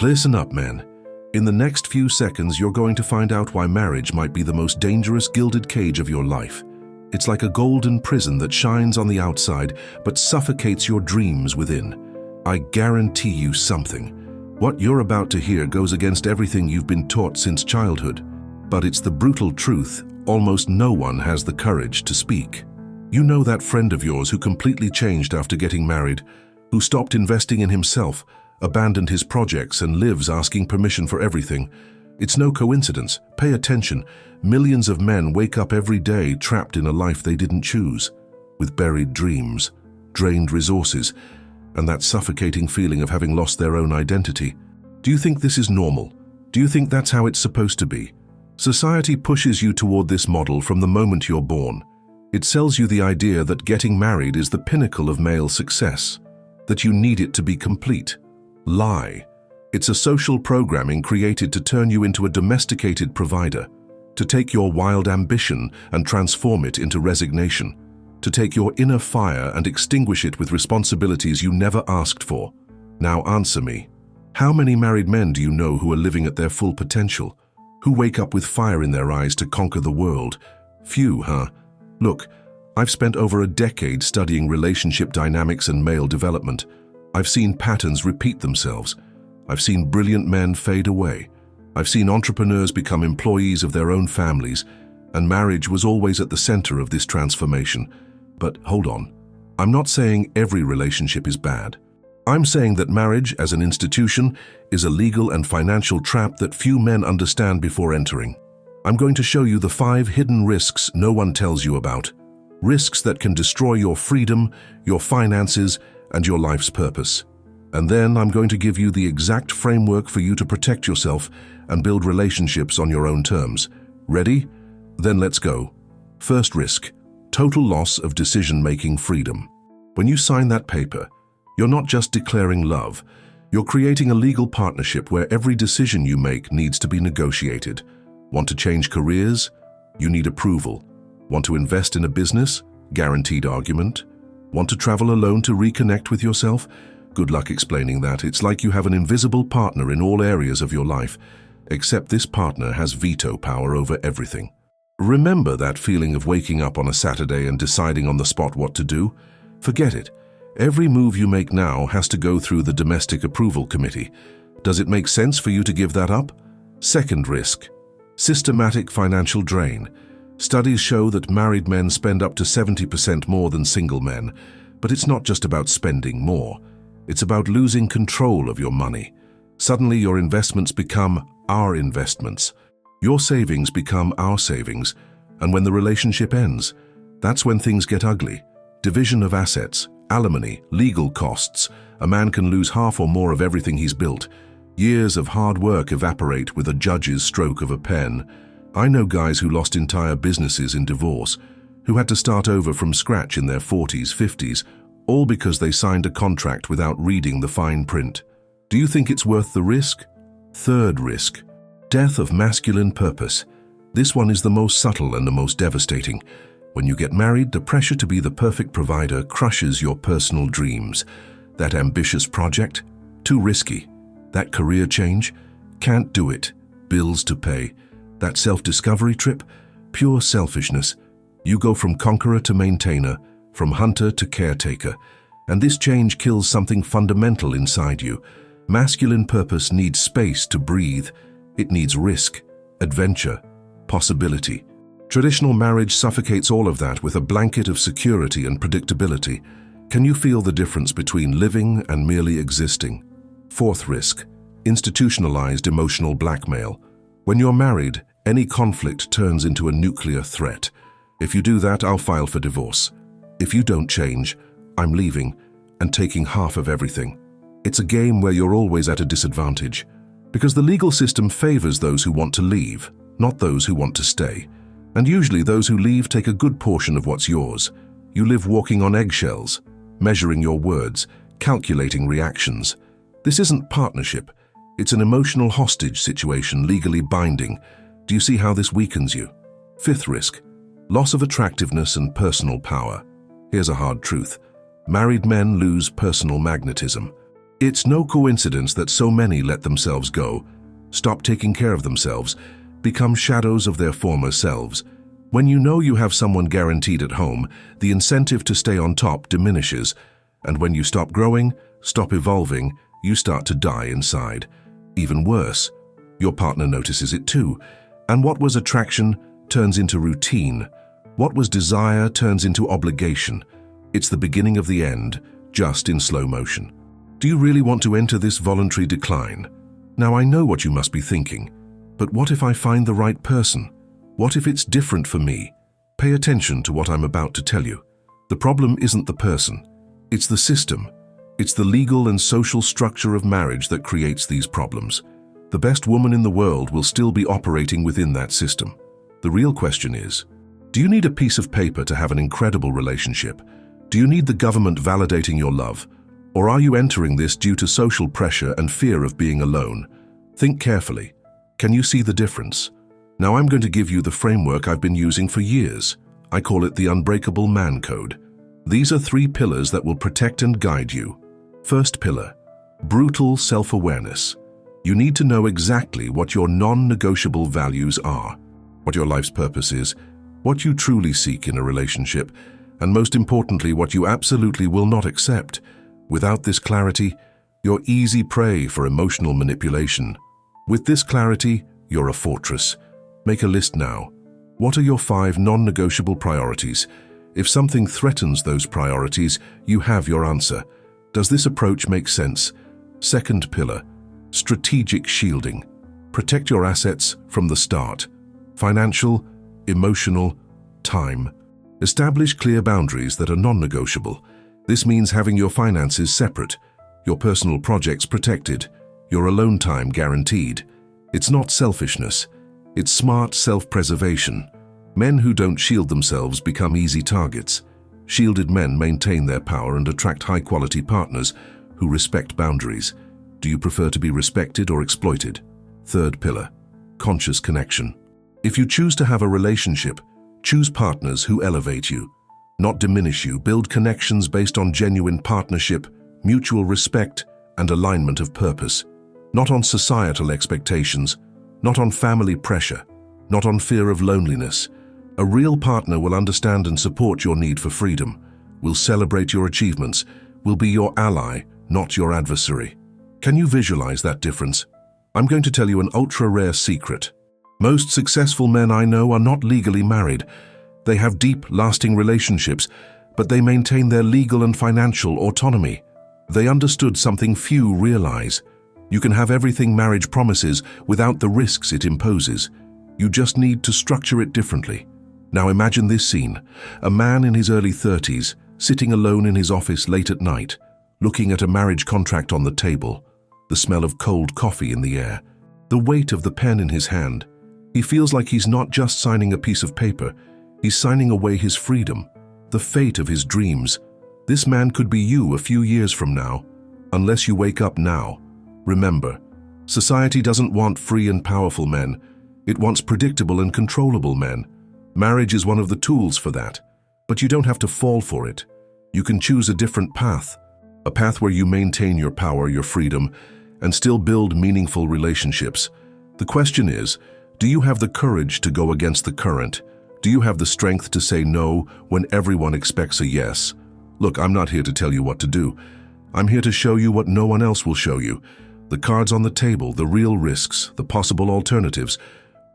Listen up, men. In the next few seconds, you're going to find out why marriage might be the most dangerous gilded cage of your life. It's like a golden prison that shines on the outside but suffocates your dreams within. I guarantee you something. What you're about to hear goes against everything you've been taught since childhood. But it's the brutal truth almost no one has the courage to speak. You know that friend of yours who completely changed after getting married, who stopped investing in himself, abandoned his projects, and lives asking permission for everything. It's no coincidence. Pay attention. Millions of men wake up every day trapped in a life they didn't choose, with buried dreams, drained resources, and that suffocating feeling of having lost their own identity. Do you think this is normal? Do you think that's how it's supposed to be? Society pushes you toward this model from the moment you're born. It sells you the idea that getting married is the pinnacle of male success, that you need it to be complete. Lie. It's a social programming created to turn you into a domesticated provider, to take your wild ambition and transform it into resignation, to take your inner fire and extinguish it with responsibilities you never asked for. Now answer me. How many married men do you know who are living at their full potential, who wake up with fire in their eyes to conquer the world? Few, huh? Look, I've spent over a decade studying relationship dynamics and male development. I've seen patterns repeat themselves. I've seen brilliant men fade away. I've seen entrepreneurs become employees of their own families, and marriage was always at the center of this transformation. But hold on. I'm not saying every relationship is bad. I'm saying that marriage as an institution is a legal and financial trap that few men understand before entering. I'm going to show you the 5 hidden risks no one tells you about. Risks that can destroy your freedom, your finances, and your life's purpose. And then I'm going to give you the exact framework for you to protect yourself and build relationships on your own terms. Ready? Then let's go. First risk: total loss of decision-making freedom. When you sign that paper, you're not just declaring love. You're creating a legal partnership where every decision you make needs to be negotiated. Want to change careers? You need approval. Want to invest in a business? Guaranteed argument. Want to travel alone to reconnect with yourself? Good luck explaining that. It's like you have an invisible partner in all areas of your life, except this partner has veto power over everything. Remember that feeling of waking up on a Saturday and deciding on the spot what to do? Forget it. Every move you make now has to go through the domestic approval committee. Does it make sense for you to give that up? Second risk: systematic financial drain. Studies show that married men spend up to 70% more than single men, but it's not just about spending more. It's about losing control of your money. Suddenly your investments become our investments. Your savings become our savings. And when the relationship ends, that's when things get ugly. Division of assets, alimony, legal costs. A man can lose half or more of everything he's built. Years of hard work evaporate with a judge's stroke of a pen. I know guys who lost entire businesses in divorce, who had to start over from scratch in their 40s, 50s, all because they signed a contract without reading the fine print. Do you think it's worth the risk? Third risk: death of masculine purpose. This one is the most subtle and the most devastating. When you get married, the pressure to be the perfect provider crushes your personal dreams. That ambitious project? Too risky. That career change? Can't do it. Bills to pay. That self-discovery trip? Pure selfishness. You go from conqueror to maintainer, from hunter to caretaker, and this change kills something fundamental inside you. Masculine purpose needs space to breathe. It needs risk, adventure, possibility. Traditional marriage suffocates all of that with a blanket of security and predictability. Can you feel the difference between living and merely existing? Fourth risk: institutionalized emotional blackmail. When you're married, any conflict turns into a nuclear threat. If you do that, I'll file for divorce. If you don't change, I'm leaving and taking half of everything. It's a game where you're always at a disadvantage, because the legal system favors those who want to leave, not those who want to stay. And usually those who leave take a good portion of what's yours. You live walking on eggshells, measuring your words, calculating reactions. This isn't partnership. It's an emotional hostage situation, legally binding. Do you see how this weakens you? Fifth risk: loss of attractiveness and personal power. Here's a hard truth. Married men lose personal magnetism. It's no coincidence that so many let themselves go, stop taking care of themselves, become shadows of their former selves. When you know you have someone guaranteed at home, the incentive to stay on top diminishes, and when you stop growing, stop evolving, you start to die inside. Even worse, your partner notices it too, and what was attraction turns into routine. What was desire turns into obligation. It's the beginning of the end, just in slow motion. Do you really want to enter this voluntary decline? Now I know what you must be thinking, but what if I find the right person? What if it's different for me? Pay attention to what I'm about to tell you. The problem isn't the person, it's the system. It's the legal and social structure of marriage that creates these problems. The best woman in the world will still be operating within that system. The real question is, do you need a piece of paper to have an incredible relationship? Do you need the government validating your love? Or are you entering this due to social pressure and fear of being alone? Think carefully. Can you see the difference? Now I'm going to give you the framework I've been using for years. I call it the Unbreakable Man Code. These are 3 pillars that will protect and guide you. First pillar, brutal self-awareness. You need to know exactly what your non-negotiable values are, what your life's purpose is, what you truly seek in a relationship, and most importantly, what you absolutely will not accept. Without this clarity, you're easy prey for emotional manipulation. With this clarity, you're a fortress. Make a list now. What are your 5 non-negotiable priorities? If something threatens those priorities, you have your answer. Does this approach make sense? Second pillar, strategic shielding. Protect your assets from the start. Financial, emotional, time. Establish clear boundaries that are non-negotiable. This means having your finances separate, your personal projects protected, your alone time guaranteed. It's not selfishness, it's smart self-preservation. Men who don't shield themselves become easy targets. Shielded men maintain their power and attract high-quality partners who respect boundaries. Do you prefer to be respected or exploited? Third pillar, conscious connection. If you choose to have a relationship, choose partners who elevate you, not diminish you. Build connections based on genuine partnership, mutual respect, and alignment of purpose. Not on societal expectations, not on family pressure, not on fear of loneliness. A real partner will understand and support your need for freedom, will celebrate your achievements, will be your ally, not your adversary. Can you visualize that difference? I'm going to tell you an ultra-rare secret. Most successful men I know are not legally married. They have deep, lasting relationships, but they maintain their legal and financial autonomy. They understood something few realize. You can have everything marriage promises without the risks it imposes. You just need to structure it differently. Now imagine this scene. A man in his early 30s, sitting alone in his office late at night, looking at a marriage contract on the table, the smell of cold coffee in the air, the weight of the pen in his hand. He feels like he's not just signing a piece of paper, he's signing away his freedom, the fate of his dreams. This man could be you a few years from now, unless you wake up now. Remember, society doesn't want free and powerful men. It wants predictable and controllable men. Marriage is one of the tools for that, but you don't have to fall for it. You can choose a different path, a path where you maintain your power, your freedom, and still build meaningful relationships. The question is, do you have the courage to go against the current? Do you have the strength to say no when everyone expects a yes? Look, I'm not here to tell you what to do. I'm here to show you what no one else will show you. The cards on the table, the real risks, the possible alternatives.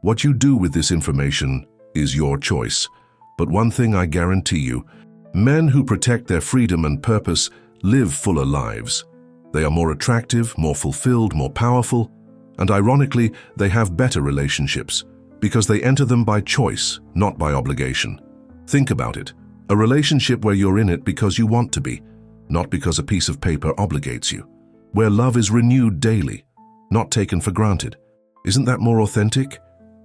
What you do with this information is your choice. But one thing I guarantee you, men who protect their freedom and purpose live fuller lives. They are more attractive, more fulfilled, more powerful, and ironically, they have better relationships because they enter them by choice, not by obligation. Think about it. A relationship where you're in it because you want to be, not because a piece of paper obligates you. Where love is renewed daily, not taken for granted. Isn't that more authentic?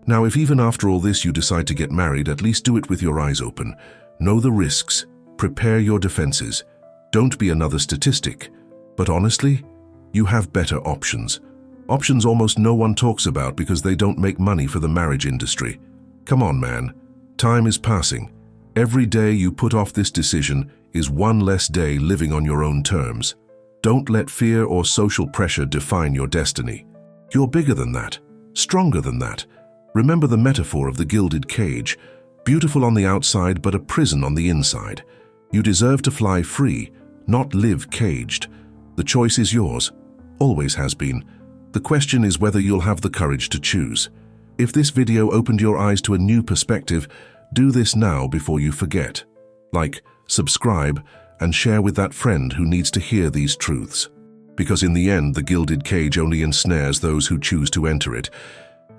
Now, if even after all this you decide to get married, at least do it with your eyes open. Know the risks. Prepare your defenses. Don't be another statistic. But honestly, you have better options. Options almost no one talks about because they don't make money for the marriage industry. Come on, man. Time is passing. Every day you put off this decision is one less day living on your own terms. Don't let fear or social pressure define your destiny. You're bigger than that, stronger than that. Remember the metaphor of the gilded cage, beautiful on the outside but a prison on the inside. You deserve to fly free, not live caged. The choice is yours, always has been. The question is whether you'll have the courage to choose. If this video opened your eyes to a new perspective, do this now before you forget. Like, subscribe, and share with that friend who needs to hear these truths. Because in the end, the gilded cage only ensnares those who choose to enter it.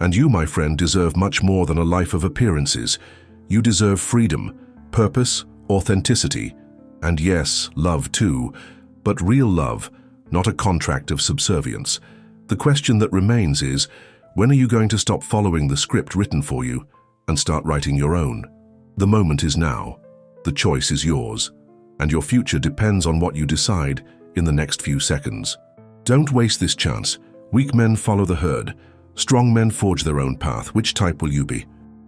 And you, my friend, deserve much more than a life of appearances. You deserve freedom, purpose, authenticity, and yes, love too, but real love, not a contract of subservience. The question that remains is, when are you going to stop following the script written for you and start writing your own? The moment is now. The choice is yours, and your future depends on what you decide in the next few seconds. Don't waste this chance. Weak men follow the herd. Strong men forge their own path. Which type will you be?